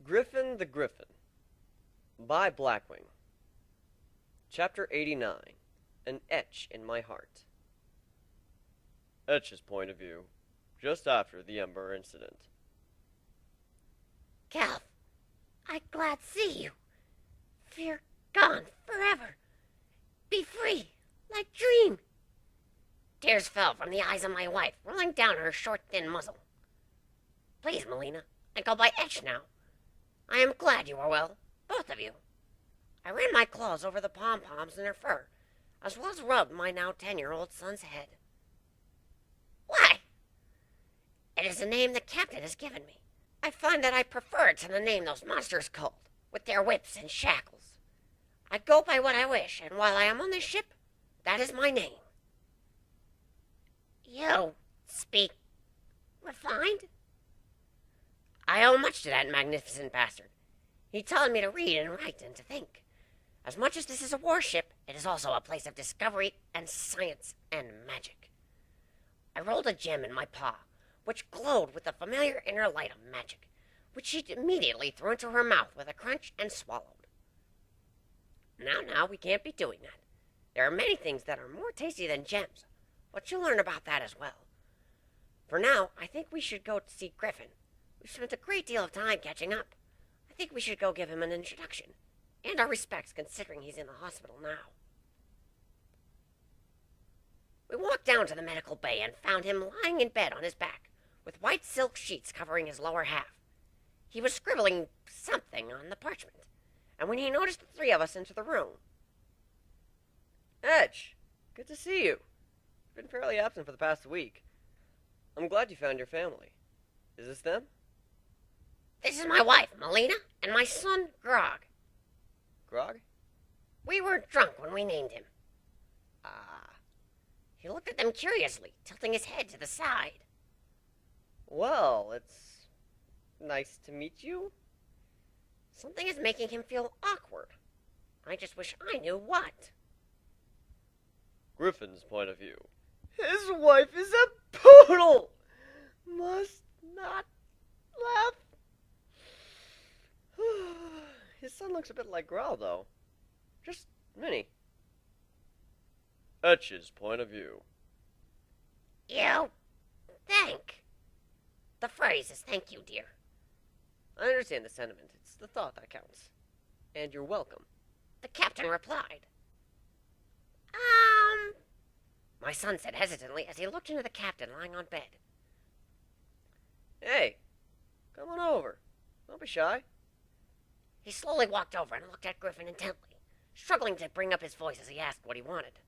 Griffin the Griffin by BlackWing. Chapter 89. An Etch in My Heart. Etch's point of view, just after the Ember incident. Calf, I glad see you. Fear gone forever. Be free, like dream. Tears fell from the eyes of my wife, rolling down her short, thin muzzle. Please, Melina, I go by Etch now. I am glad you are well, both of you. I ran my claws over the pom-poms in her fur, as well as rubbed my now 10-year-old son's head. Why? It is a name the captain has given me. I find that I prefer it to the name those monsters called, with their whips and shackles. I go by what I wish, and while I am on this ship, that is my name. You speak refined? I owe much to that magnificent bastard. He taught me to read and write and to think. As much as this is a warship, it is also a place of discovery and science and magic. I rolled a gem in my paw, which glowed with the familiar inner light of magic, which she immediately threw into her mouth with a crunch and swallowed. Now, we can't be doing that. There are many things that are more tasty than gems, but you'll learn about that as well. For now, I think we should go to see Griffin. We've spent a great deal of time catching up. I think we should go give him an introduction, and our respects considering he's in the hospital now. We walked down to the medical bay and found him lying in bed on his back, with white silk sheets covering his lower half. He was scribbling something on the parchment, and when he noticed the three of us enter the room... Etch, good to see you. You've been fairly absent for the past week. I'm glad you found your family. Is this them? This is my wife, Melina, and my son, Grog. Grog? We were drunk when we named him. He looked at them curiously, tilting his head to the side. Well, it's nice to meet you. Something is making him feel awkward. I just wish I knew what. Griffin's point of view. His wife is a poodle! Must not laugh. His son looks a bit like Growl, though. Just mini. Etch's point of view. You think. The phrase is thank you, dear. I understand the sentiment. It's the thought that counts. And you're welcome. The captain replied. My son said hesitantly as he looked into the captain lying on bed. Hey, come on over. Don't be shy. He slowly walked over and looked at Griffin intently, struggling to bring up his voice as he asked what he wanted.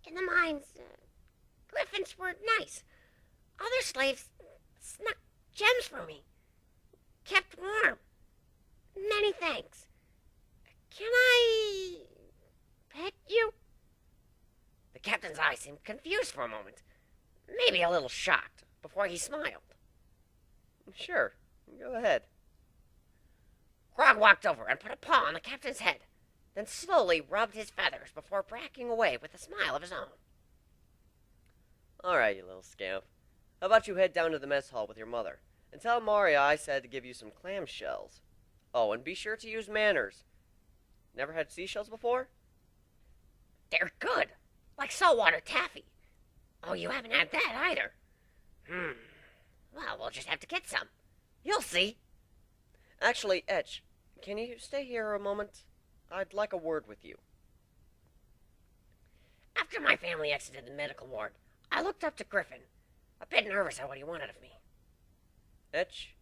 In the mines, Griffins were nice. Other slaves snuck gems for me. Kept warm. Many thanks. Can I pet you? The captain's eyes seemed confused for a moment, maybe a little shocked, before he smiled. Sure, go ahead. Grog walked over and put a paw on the captain's head, then slowly rubbed his feathers before backing away with a smile of his own. All right, you little scamp. How about you head down to the mess hall with your mother, and tell Maria I said to give you some clam shells. Oh, and be sure to use manners. Never had seashells before? They're good, like saltwater taffy. Oh, you haven't had that either. Well, we'll just have to get some. You'll see. Actually, Etch, can you stay here a moment? I'd like a word with you. After my family exited the medical ward, I looked up to Griffin, a bit nervous at what he wanted of me. Etch,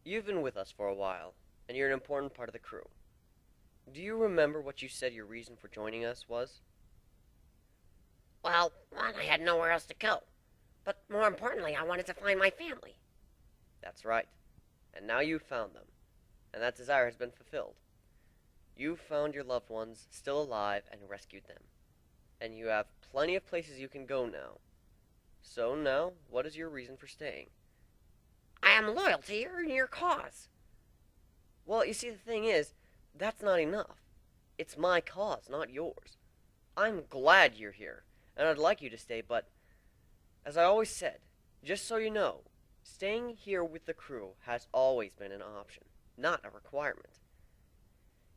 you've been with us for a while, and you're an important part of the crew. Do you remember what you said your reason for joining us was? Well, one, I had nowhere else to go. But more importantly, I wanted to find my family. That's right. And now you've found them. And that desire has been fulfilled. You've found your loved ones still alive and rescued them. And you have plenty of places you can go now. So now, what is your reason for staying? I am loyal to your cause. Well, you see, the thing is, that's not enough. It's my cause, not yours. I'm glad you're here, and I'd like you to stay, but as I always said, just so you know, Staying here with the crew has always been an option, not a requirement.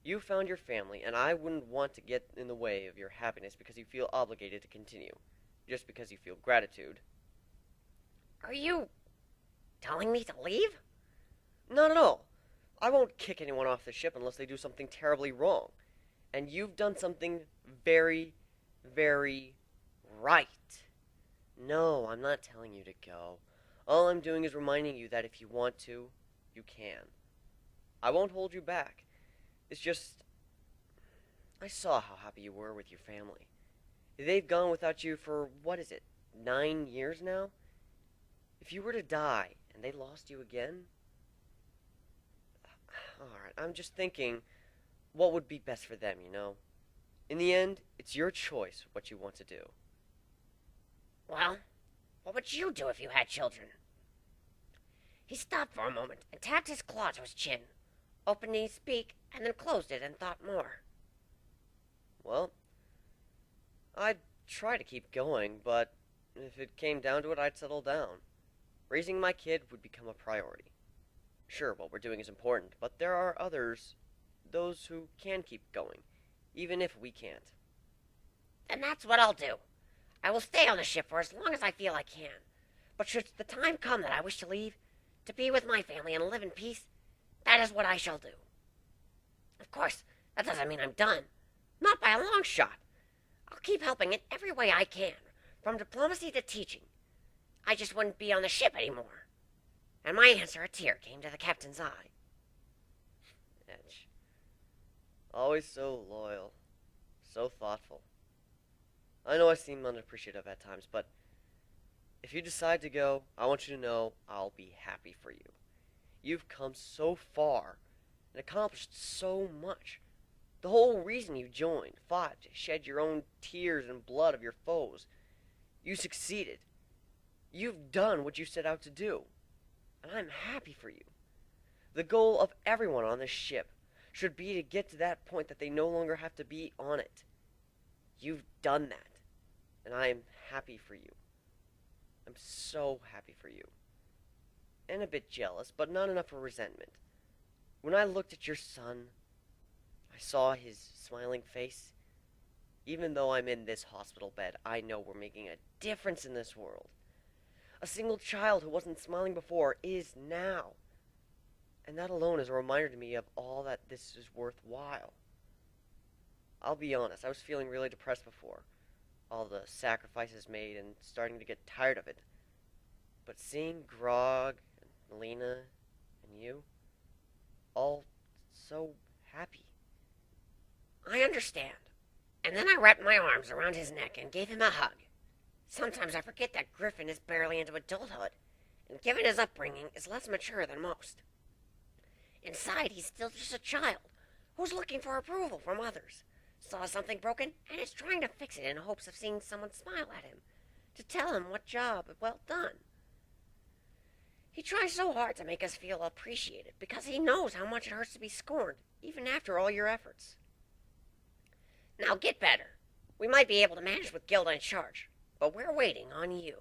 You found your family, and I wouldn't want to get in the way of your happiness because you feel obligated to continue, just because you feel gratitude. Are you telling me to leave? Not at all. I won't kick anyone off the ship unless they do something terribly wrong. And you've done something very, very right. No, I'm not telling you to go. All I'm doing is reminding you that if you want to, you can. I won't hold you back. It's just, I saw how happy you were with your family. They've gone without you for, what is it, 9 years now? If you were to die and they lost you again, alright, I'm just thinking what would be best for them, you know? In the end, it's your choice what you want to do. Well, what would you do if you had children? He stopped for a moment and tapped his claw to his chin, opened his beak, and then closed it and thought more. Well, I'd try to keep going, but if it came down to it, I'd settle down. Raising my kid would become a priority. Sure, what we're doing is important, but there are others, those who can keep going, even if we can't. Then that's what I'll do. I will stay on the ship for as long as I feel I can. But should the time come that I wish to leave, to be with my family and live in peace, that is what I shall do. Of course, that doesn't mean I'm done. Not by a long shot. I'll keep helping in every way I can, from diplomacy to teaching. I just wouldn't be on the ship anymore. And my answer, a tear came to the captain's eye. Etch. Always so loyal. So thoughtful. I know I seem unappreciative at times, but if you decide to go, I want you to know I'll be happy for you. You've come so far and accomplished so much. The whole reason you joined, fought, shed your own tears and blood of your foes. You succeeded. You've done what you set out to do. And I'm happy for you. The goal of everyone on this ship should be to get to that point that they no longer have to be on it. You've done that. And I am happy for you. I'm so happy for you. And a bit jealous, but not enough for resentment. When I looked at your son, I saw his smiling face. Even though I'm in this hospital bed, I know we're making a difference in this world. A single child who wasn't smiling before is now. And that alone is a reminder to me of all that this is worthwhile. I'll be honest, I was feeling really depressed before. All the sacrifices made and starting to get tired of it. But seeing Grog and Lena and you, all so happy. I understand. And then I wrapped my arms around his neck and gave him a hug. Sometimes I forget that Griffin is barely into adulthood, and given his upbringing, is less mature than most. Inside, he's still just a child who's looking for approval from others. Saw something broken and is trying to fix it in hopes of seeing someone smile at him, to tell him what job well done. He tries so hard to make us feel appreciated because he knows how much it hurts to be scorned, even after all your efforts. Now get better. We might be able to manage with Gilda in charge, but we're waiting on you.